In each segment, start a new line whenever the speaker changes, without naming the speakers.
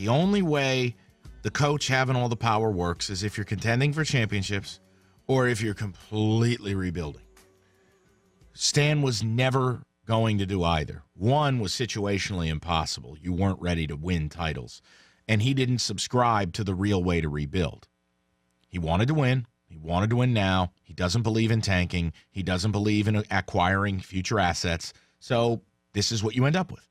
The only way the coach having all the power works is if you're contending for championships or if you're completely rebuilding. Stan was never going to do either. One was situationally impossible. You weren't ready to win titles. And he didn't subscribe to the real way to rebuild. He wanted to win. He wanted to win now. He doesn't believe in tanking. He doesn't believe in acquiring future assets. So this is what you end up with.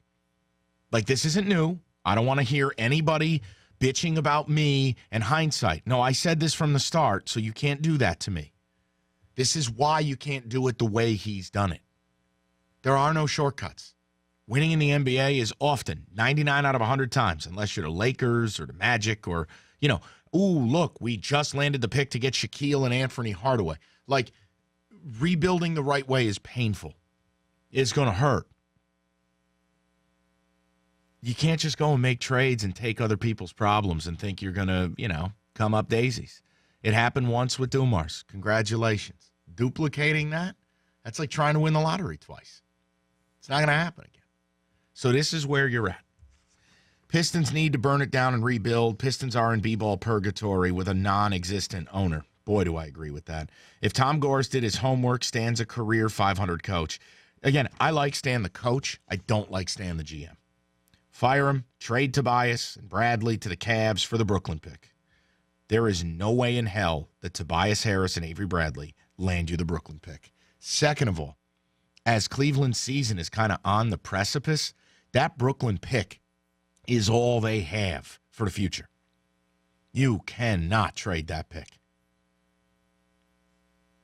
Like, this isn't new. I don't want to hear anybody bitching about me and hindsight. No, I said this from the start, so you can't do that to me. This is why you can't do it the way he's done it. There are no shortcuts. Winning in the NBA is often 99 out of 100 times, unless you're the Lakers or the Magic or, ooh, look, we just landed the pick to get Shaquille and Anthony Hardaway. Like, rebuilding the right way is painful. It's going to hurt. You can't just go and make trades and take other people's problems and think you're going to, come up daisies. It happened once with Dumars. Congratulations. Duplicating that, that's like trying to win the lottery twice. It's not going to happen again. So this is where you're at. Pistons need to burn it down and rebuild. Pistons R&B ball purgatory with a non-existent owner. Boy, do I agree with that. If Tom Gores did his homework, Stan's a career 500 coach. Again, I like Stan the coach. I don't like Stan the GM. Fire him, trade Tobias and Bradley to the Cavs for the Brooklyn pick. There is no way in hell that Tobias Harris and Avery Bradley land you the Brooklyn pick. Second of all, as Cleveland's season is kind of on the precipice, that Brooklyn pick is all they have for the future. You cannot trade that pick.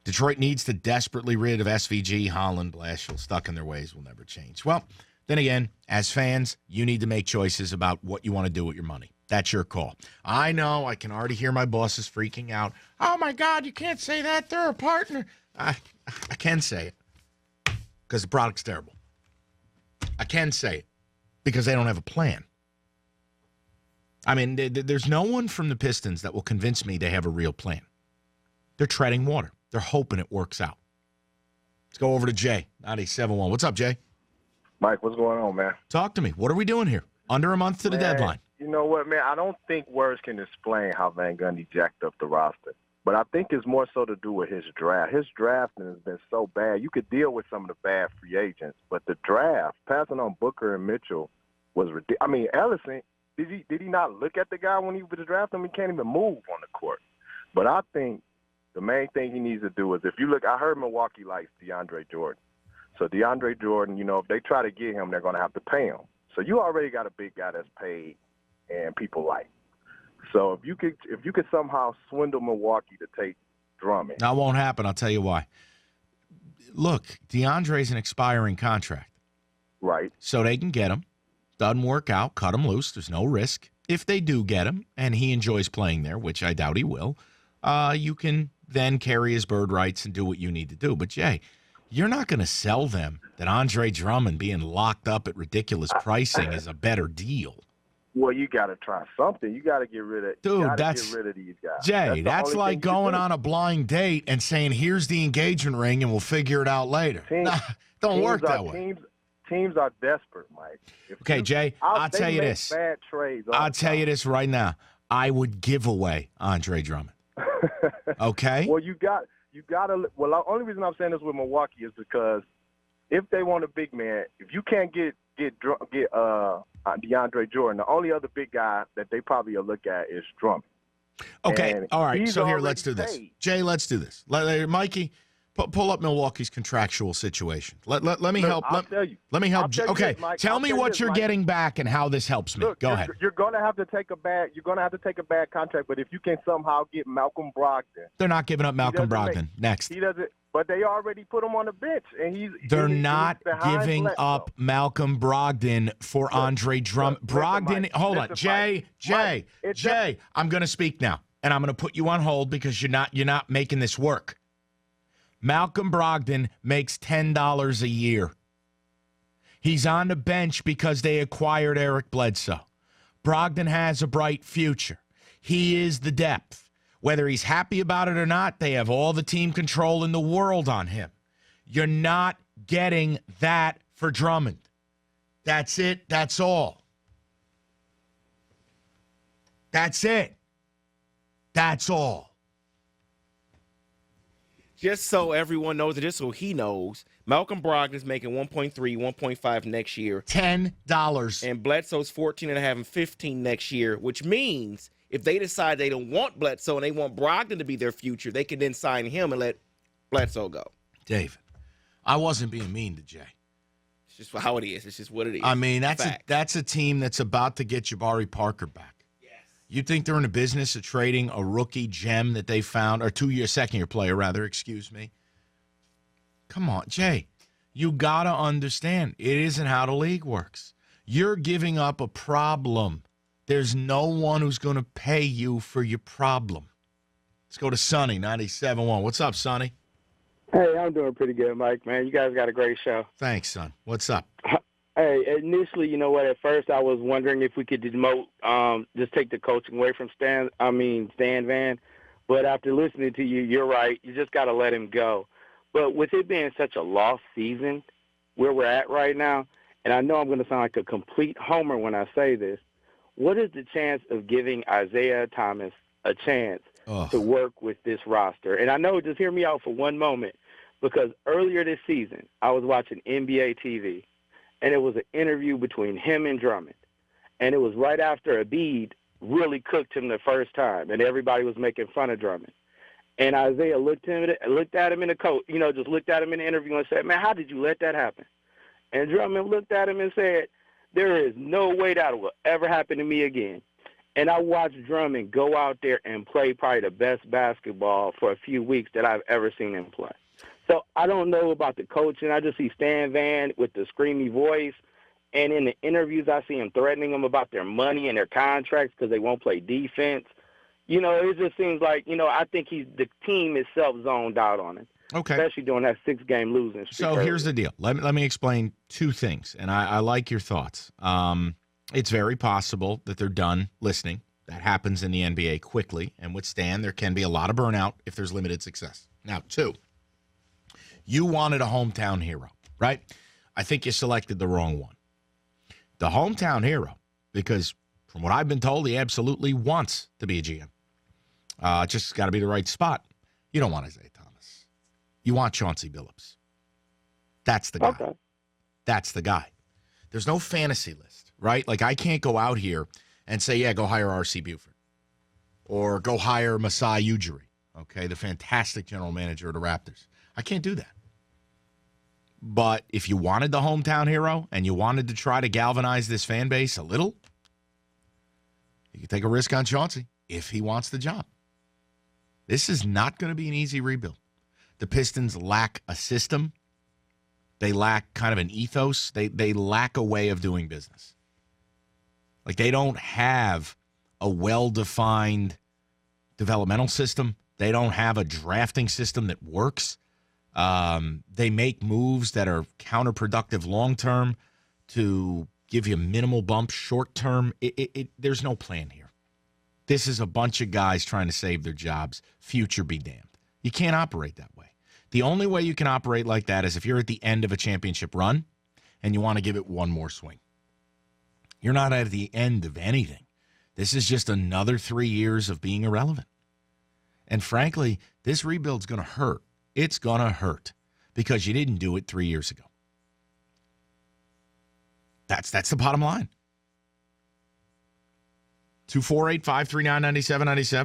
Detroit needs to desperately rid of SVG, Holland, Blashill. Stuck in their ways will never change. Well, then again, as fans, you need to make choices about what you want to do with your money. That's your call. I know. I can already hear my bosses freaking out. Oh, my God, you can't say that. They're a partner. I can say it because the product's terrible. I can say it because they don't have a plan. I mean, there's no one from the Pistons that will convince me they have a real plan. They're treading water. They're hoping it works out. Let's go over to Jay, 97.1. What's up, Jay?
Mike, what's going on, man?
Talk to me. What are we doing here? Under a month to the deadline.
You know what, man? I don't think words can explain how Van Gundy jacked up the roster. But I think it's more so to do with his draft. His drafting has been so bad. You could deal with some of the bad free agents, but the draft, passing on Booker and Mitchell, was ridiculous. I mean, Ellison, did he not look at the guy when he was drafting him? He can't even move on the court. But I think the main thing he needs to do is, if you look, I heard Milwaukee likes DeAndre Jordan. So DeAndre Jordan, if they try to get him, they're going to have to pay him. So you already got a big guy that's paid and people like. So if you could somehow swindle Milwaukee to take Drummond.
That won't happen. I'll tell you why. Look, DeAndre's an expiring contract.
Right.
So they can get him. Doesn't work out. Cut him loose. There's no risk. If they do get him and he enjoys playing there, which I doubt he will, you can then carry his bird rights and do what you need to do. But, Jay, you're not going to sell them that Andre Drummond being locked up at ridiculous pricing is a better deal.
Well, you got to try something. You got to get rid of.
Dude,
get rid of these guys.
Jay, that's like going on a blind date and saying, "Here's the engagement ring, and we'll figure it out later." Don't work that way.
Teams are desperate, Mike.
Okay, Jay, I'll tell you this.
Bad trades.
I'll tell you this right now. I would give away Andre Drummond. Okay.
Well, you got to. Well, the only reason I'm saying this with Milwaukee is because if they want a big man, if you can't get DeAndre Jordan, the only other big guy that they probably will look at is Drummond.
Okay, all right. So here, let's do this.
Paid.
Jay, let's do this. Mikey, pull up Milwaukee's contractual situation. Let me help.
I'll tell you.
Let me help. Okay, tell me what you're
Mike.
getting back and how this helps me.
Look,
Go ahead.
You're going to have to take a bad. You're going to have to take a bad contract. But if you can somehow get Malcolm Brogdon,
they're not giving up Malcolm Brogdon. Next.
He doesn't. But they already put him on the bench, and
They're not giving
Bledsoe.
up Malcolm Brogdon for Andre Drummond. Brogdon, hold on, Jay. I'm going to speak now, and I'm going to put you on hold because you're not making this work. Malcolm Brogdon makes $10 a year. He's on the bench because they acquired Eric Bledsoe. Brogdon has a bright future. He is the depth. Whether he's happy about it or not, they have all the team control in the world on him. You're not getting that for Drummond. That's it. That's all. That's it. That's all.
Just so everyone knows, and just so he knows, Malcolm Brogdon's making 1.3, 1.5 next year.
$10.
And Bledsoe's 14.5 and 15 next year, which means if they decide they don't want Bledsoe and they want Brogdon to be their future, they can then sign him and let Bledsoe go.
David, I wasn't being mean to Jay.
It's just how it is. It's just what it is.
I mean, that's a team that's about to get Jabari Parker back. You think they're in the business of trading a rookie gem that they found, or second-year player, rather, excuse me? Come on, Jay. You got to understand, it isn't how the league works. You're giving up a problem. There's no one who's going to pay you for your problem. Let's go to Sonny, 97.1. What's up, Sonny?
Hey, I'm doing pretty good, Mike, man. You guys got a great show.
Thanks, son. What's up?
Hey, initially, you know what, at first I was wondering if we could demote, just take the coaching away from Stan Van. But after listening to you, you're right. You just got to let him go. But with it being such a lost season where we're at right now, and I know I'm going to sound like a complete homer when I say this, what is the chance of giving Isaiah Thomas a chance to work with this roster? And I know, just hear me out for one moment, because earlier this season I was watching NBA TV, and it was an interview between him and Drummond. And it was right after Embiid really cooked him the first time, and everybody was making fun of Drummond. And Isaiah looked at him in the coat, just looked at him in the interview and said, man, how did you let that happen? And Drummond looked at him and said, there is no way that will ever happen to me again. And I watched Drummond go out there and play probably the best basketball for a few weeks that I've ever seen him play. So I don't know about the coaching. I just see Stan Van with the screamy voice. And in the interviews, I see him threatening them about their money and their contracts because they won't play defense. It just seems like, I think the team itself zoned out on him.
Okay.
Especially during that 6-game losing streak.
So here's the deal. Let me explain two things, and I like your thoughts. It's very possible that they're done listening. That happens in the NBA quickly. And with Stan, there can be a lot of burnout if there's limited success. Now, two. You wanted a hometown hero, right? I think you selected the wrong one. The hometown hero, because from what I've been told, he absolutely wants to be a GM. Just got to be the right spot. You don't want Isaiah Thomas. You want Chauncey Billups. That's the guy.
Okay.
That's the guy. There's no fantasy list, right? Like, I can't go out here and say, yeah, go hire R.C. Buford. Or go hire Masai Ujiri, okay, the fantastic general manager of the Raptors. I can't do that. But if you wanted the hometown hero and you wanted to try to galvanize this fan base a little, you can take a risk on Chauncey if he wants the job. This is not going to be an easy rebuild. The Pistons lack a system. They lack kind of an ethos. They lack a way of doing business. Like, they don't have a well-defined developmental system. They don't have a drafting system that works. They make moves that are counterproductive long-term to give you minimal bumps short-term. There's no plan here. This is a bunch of guys trying to save their jobs. Future be damned. You can't operate that way. The only way you can operate like that is if you're at the end of a championship run and you want to give it one more swing. You're not at the end of anything. This is just another 3 years of being irrelevant. And frankly, this rebuild's going to hurt. It's going to hurt because you didn't do it 3 years ago. That's the bottom line. 248-539-9797.